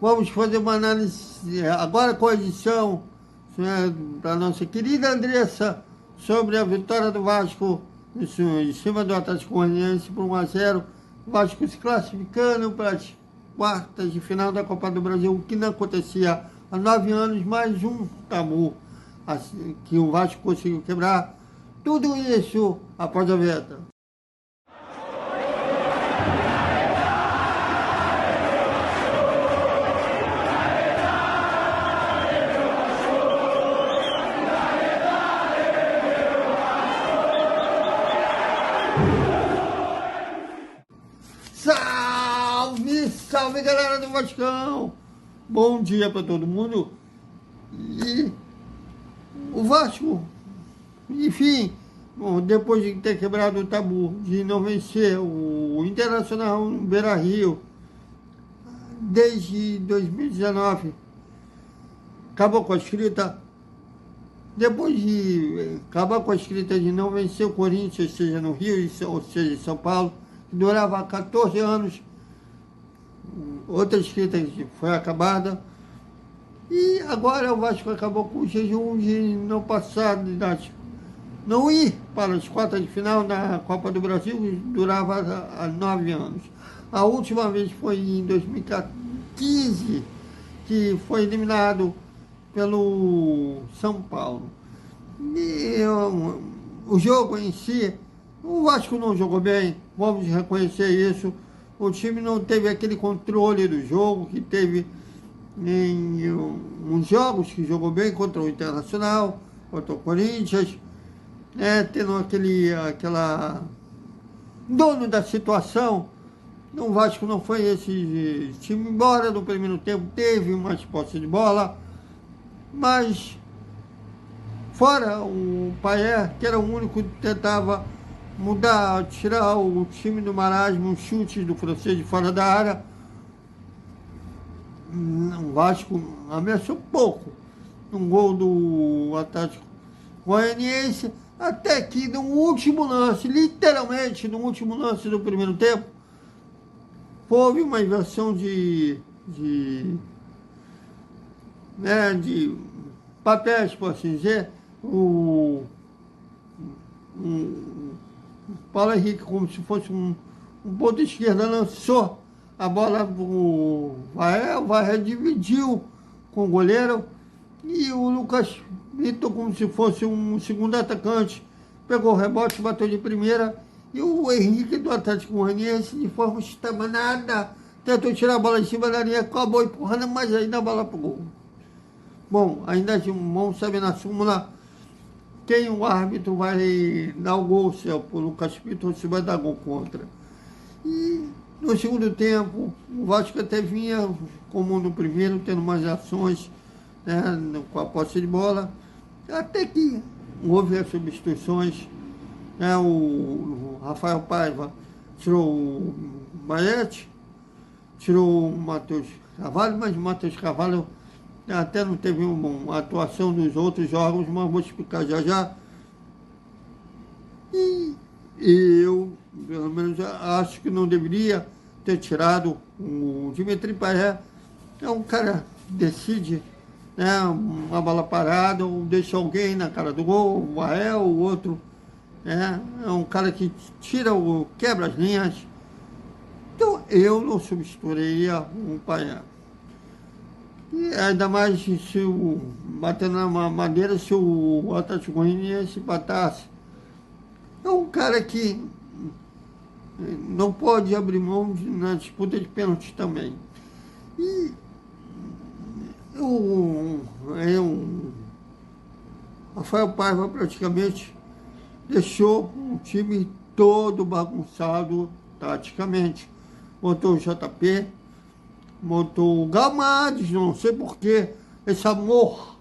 Vamos fazer uma análise agora com a edição, né, da nossa querida Andressa sobre a vitória do Vasco em cima do Atlético Goianiense por 1-0. O Vasco se classificando para as quartas de final da Copa do Brasil, o que não acontecia há 9 anos, mais um tabu assim, que o Vasco conseguiu quebrar. Tudo isso após a vinheta. Salve, salve galera do Vascão! Bom dia para todo mundo. E o Vasco, enfim, bom, depois de ter quebrado o tabu de não vencer o Internacional no Beira-Rio desde 2019, acabou com a escrita. Depois de acabar com a escrita de não vencer o Corinthians, seja no Rio, ou seja em São Paulo, que durava 14 anos, outra escrita foi acabada. E agora o Vasco acabou com o jejum de não passar, não ir para as quartas de final da Copa do Brasil, que durava há 9 anos. A última vez foi em 2015, que foi eliminado pelo São Paulo. E o jogo em si, o Vasco não jogou bem, vamos reconhecer isso. O time não teve aquele controle do jogo que teve em uns jogos que jogou bem contra o Internacional, contra o Corinthians, tendo aquela dono da situação. O Vasco não foi esse time, embora no primeiro tempo teve umas posses de bola, mas fora o Payet, que era o único que tentava mudar, tirar o time do marasmo, chutes do francês de fora da área, o Vasco ameaçou pouco. Um gol do Atlético Goianiense, até que no último lance, literalmente no último lance do primeiro tempo, houve uma inversão de papéis, por assim dizer. O Paulo Henrique, como se fosse um ponto esquerda, lançou a bola o Varela dividiu com o goleiro, e o Lucas Vitor, como se fosse um segundo atacante, pegou o rebote, bateu de primeira, e o Henrique do Atlético Goianiense, de forma estabanada, tentou tirar a bola em cima da linha, acabou empurrando, mas ainda a bola pro gol. Bom, ainda vamos saber na súmula quem o árbitro vai dar o gol, se é o Lucas Vitor ou se vai dar gol contra. E no segundo tempo, o Vasco até vinha, como no primeiro, tendo mais ações, com a posse de bola, até que houve as substituições. O Rafael Paiva tirou o Maete, tirou o Matheus Carvalho, mas o Matheus Carvalho até não teve uma atuação nos outros jogos, mas vou explicar já já. E eu, pelo menos, acho que não deveria ter tirado o Dimitri Payet. É um cara que decide, uma bola parada, ou deixa alguém na cara do gol, o Varela, o outro. É um cara que quebra as linhas. Então, eu não substituiria o Payet. E ainda mais se batendo na madeira, se o Atlético Goianiense empatasse. É um cara que não pode abrir mão na disputa de pênalti também. E Rafael Paiva praticamente deixou o time todo bagunçado taticamente. Botou o JP, montou o Gamares, não sei porquê, esse amor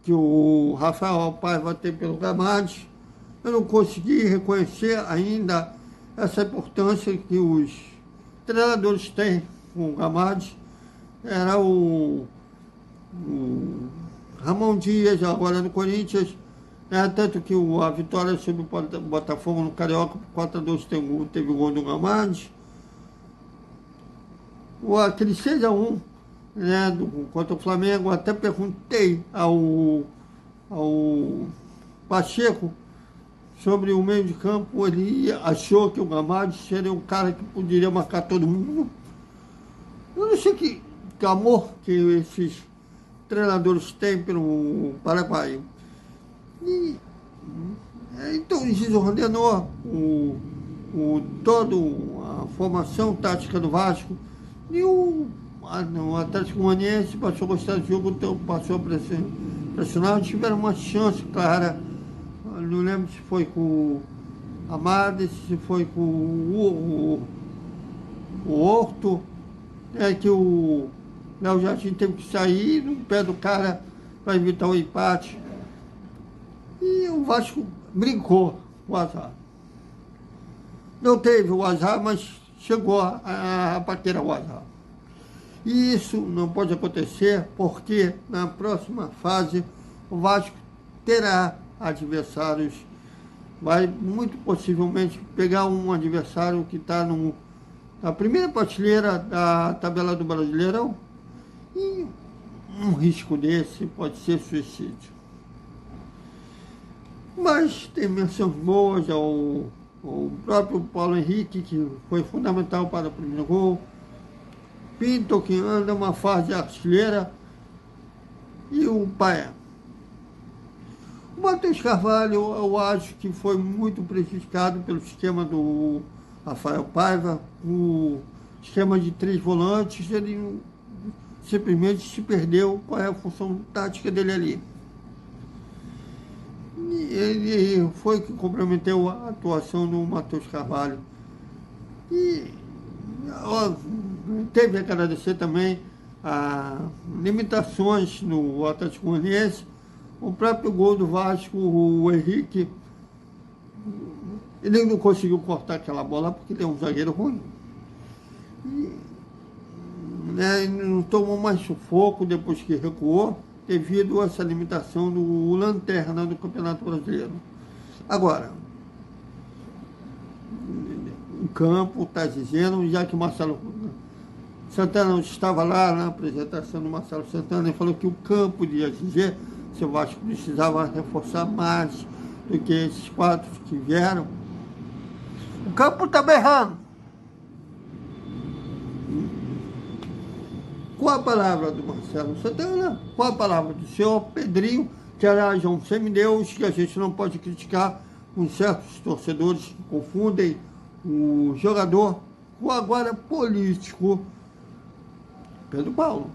que o Rafael Paiva tem pelo Gamares. Eu não consegui reconhecer ainda essa importância que os treinadores têm com o Gamares. Era o Ramon Dias, agora no Corinthians, tanto que a vitória sobre o Botafogo no Carioca, por 4-2, teve o gol do Gamares. Aquele 6-1 né, contra o Flamengo. Até perguntei ao Pacheco sobre o meio de campo. Ele achou que o Gamalho seria um cara que poderia marcar todo mundo. Eu não sei que amor que esses treinadores têm pelo Paraguai. E, então ele desordenou toda a formação tática do Vasco. E o Atlético Goianiense passou a gostar do jogo, então passou a pressionar. Tiveram uma chance clara. Não lembro se foi com o Amades, se foi com o Horto, que o Léo Jardim teve que sair no pé do cara para evitar o empate. E o Vasco brincou com o azar. Não teve o azar, mas chegou a bater o azar. E isso não pode acontecer porque na próxima fase o Vasco terá adversários, vai muito possivelmente pegar um adversário que está na primeira prateleira da tabela do Brasileirão, e um risco desse pode ser suicídio. Mas tem menções boas ao próprio Paulo Henrique, que foi fundamental para o primeiro gol, Pinto, que anda uma fase artilheira, e o Paia. O Matheus Carvalho, eu acho que foi muito prejudicado pelo esquema do Rafael Paiva, o esquema de 3 volantes. Ele simplesmente se perdeu qual é a função tática dele ali. E ele foi que comprometeu a atuação do Matheus Carvalho. E teve que agradecer também a limitações no Atlético Goianiense. O próprio gol do Vasco, o Henrique, ele não conseguiu cortar aquela bola porque ele é um zagueiro ruim. E, né, ele não tomou mais sufoco depois que recuou, devido a essa limitação do Lanterna do Campeonato Brasileiro. Agora, o campo está dizendo, já que o Marcelo Santana estava lá na apresentação do Marcelo Santana, ele falou que o campo ia dizer se o Vasco precisava reforçar mais do que esses 4 que vieram. O campo está berrando. Com a palavra do Marcelo Santana, com a palavra do senhor Pedrinho, que aliás é um semideus, que a gente não pode criticar, com certos torcedores que confundem o jogador com o agora político Pedro Paulo.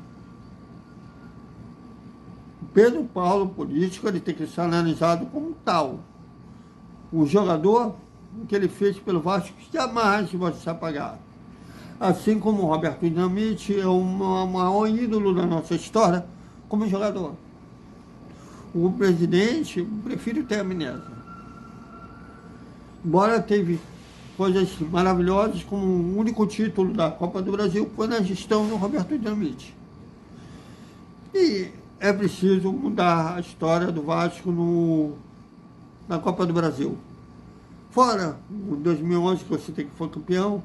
Pedro Paulo, político, ele tem que ser analisado como tal. O jogador, o que ele fez pelo Vasco, jamais vai ser apagado. Assim como o Roberto Dinamite é o maior ídolo da nossa história como jogador. O presidente, eu prefiro ter amnésia. Embora teve coisas maravilhosas, como o único título da Copa do Brasil foi na gestão do Roberto Dinamite. E é preciso mudar a história do Vasco na Copa do Brasil. Fora o 2011, que você tem que foi campeão,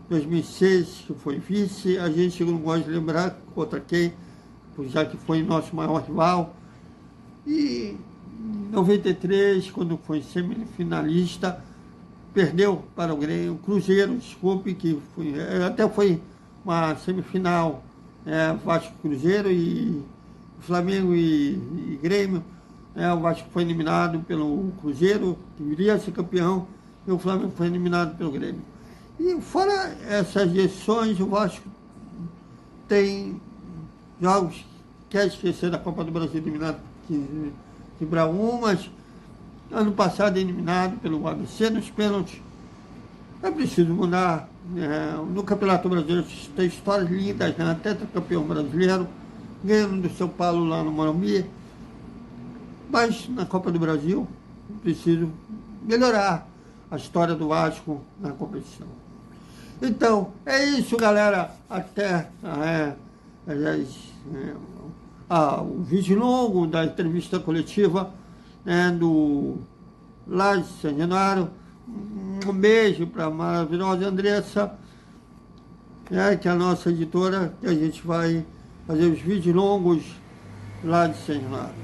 2006, que foi vice, a gente não gosta de lembrar contra quem, já que foi nosso maior rival. E em 93, quando foi semifinalista, perdeu para o Grêmio, Cruzeiro, desculpe, que até foi uma semifinal, Vasco Cruzeiro e Flamengo e Grêmio. O Vasco foi eliminado pelo Cruzeiro, que iria ser campeão, e o Flamengo foi eliminado pelo Grêmio. E fora essas gestões, o Vasco tem jogos que quer esquecer da Copa do Brasil, eliminado de Brasil, mas ano passado eliminado pelo ABC nos pênaltis. É preciso mudar. No Campeonato Brasileiro tem histórias lindas, né? Tetracampeão brasileiro, ganhando do São Paulo lá no Morumbi. Mas na Copa do Brasil, preciso melhorar a história do Vasco na competição. Então, é isso, galera. Até o vídeo longo da entrevista coletiva do Laje São Januário. Um beijo para a maravilhosa Andressa, que é a nossa editora, que a gente vai fazer os vídeos longos lá de Senhora.